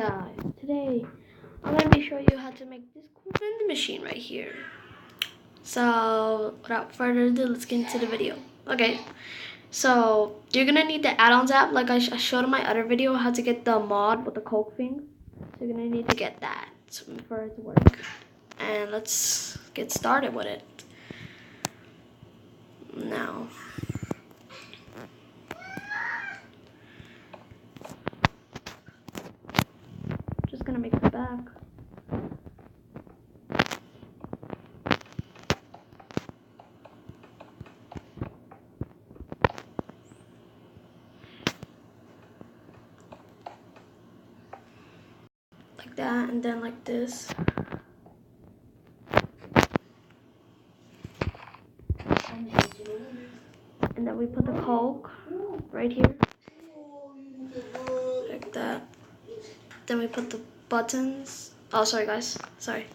Guys, today I'm going to be showing you how to make this cool vending machine right here. So without further ado, let's get into the video. Okay, so you're going to need the add-ons app like I showed in my other video how to get the mod with the Coke thing. So you're going to need to get that for it to work. And let's get started with it. Now, just going to make the back. Like that, and then like this. And then we put the Coke right here. Like that. Then we put the buttons. Oh, sorry guys, sorry.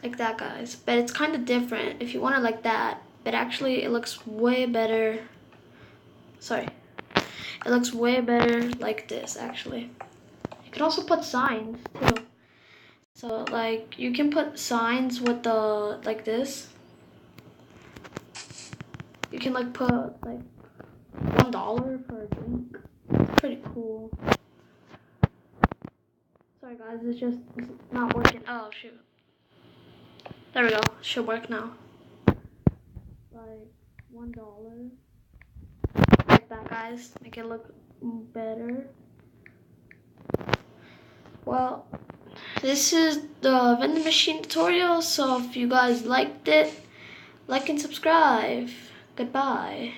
Like that, guys. But it's kind of different if you want it like that. But actually it looks way better. Sorry. It looks way better like this, actually. You can also put signs too. So like you can put signs with the like this. You can like put like $1 for a drink. It's pretty cool. Sorry guys, it's not working. Oh shoot. There we go. Should work now. Like $1. Like that, guys. Make it look better. Well, this is the vending machine tutorial. So if you guys liked it, like and subscribe. Goodbye.